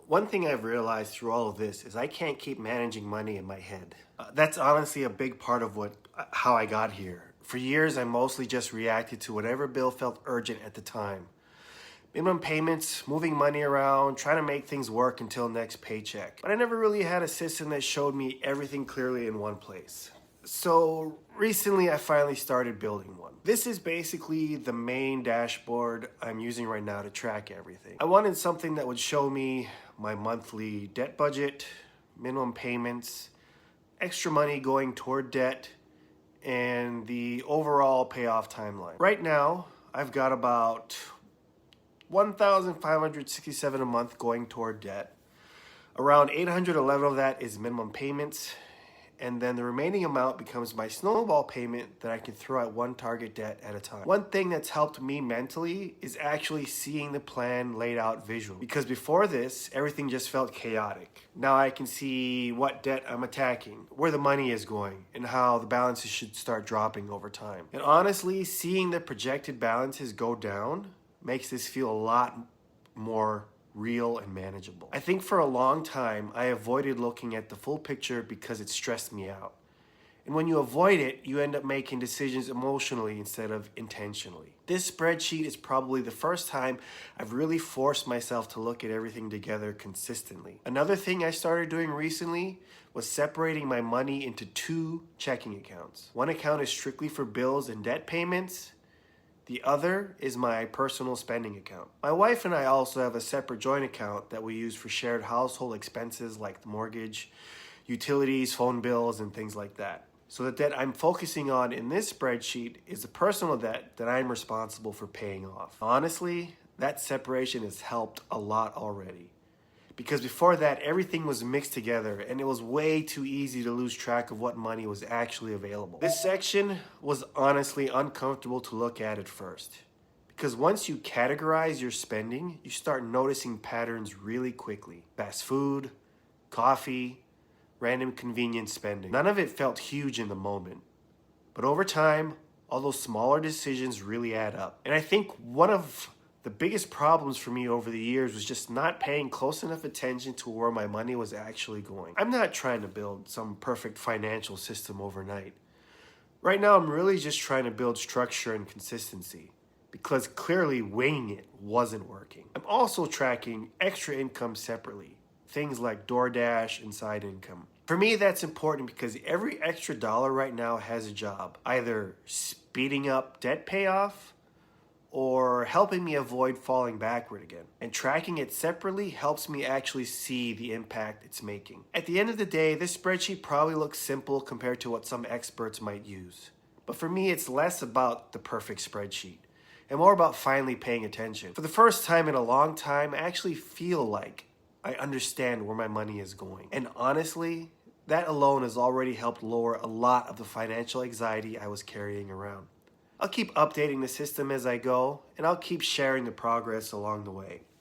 One thing I've realized through all of this is I can't keep managing money in my head. That's honestly a big part of how I got here. For years, I mostly just reacted to whatever bill felt urgent at the time. Minimum payments, moving money around, trying to make things work until next paycheck. But I never really had a system that showed me everything clearly in one place. So recently I finally started building one. This is basically the main dashboard I'm using right now to track everything. I wanted something that would show me my monthly debt budget, minimum payments, extra money going toward debt, and the overall payoff timeline. Right now, I've got about $1,567 a month going toward debt. Around 811 of that is minimum payments, and then the remaining amount becomes my snowball payment that I can throw at one target debt at a time. One thing that's helped me mentally is actually seeing the plan laid out visually, because before this, everything just felt chaotic. Now I can see what debt I'm attacking, where the money is going, and how the balances should start dropping over time. And honestly, seeing the projected balances go down makes this feel a lot more real and manageable. I think for a long time, I avoided looking at the full picture because it stressed me out. And when you avoid it, you end up making decisions emotionally instead of intentionally. This spreadsheet is probably the first time I've really forced myself to look at everything together consistently. Another thing I started doing recently was separating my money into two checking accounts. One account is strictly for bills and debt payments. The other is my personal spending account. My wife and I also have a separate joint account that we use for shared household expenses like the mortgage, utilities, phone bills, and things like that. So the debt I'm focusing on in this spreadsheet is the personal debt that I'm responsible for paying off. Honestly, that separation has helped a lot already. Because before that, everything was mixed together and it was way too easy to lose track of what money was actually available. This section was honestly uncomfortable to look at first. Because once you categorize your spending, you start noticing patterns really quickly. Fast food, coffee, random convenience spending. None of it felt huge in the moment. But over time, all those smaller decisions really add up. And I think one of the biggest problems for me over the years was just not paying close enough attention to where my money was actually going. I'm not trying to build some perfect financial system overnight. Right now, I'm really just trying to build structure and consistency, because clearly winging it wasn't working. I'm also tracking extra income separately, things like DoorDash and side income. For me, that's important because every extra dollar right now has a job, either speeding up debt payoff or helping me avoid falling backward again. And tracking it separately helps me actually see the impact it's making. At the end of the day, this spreadsheet probably looks simple compared to what some experts might use. But for me, it's less about the perfect spreadsheet and more about finally paying attention. For the first time in a long time, I actually feel like I understand where my money is going. And honestly, that alone has already helped lower a lot of the financial anxiety I was carrying around. I'll keep updating the system as I go, and I'll keep sharing the progress along the way.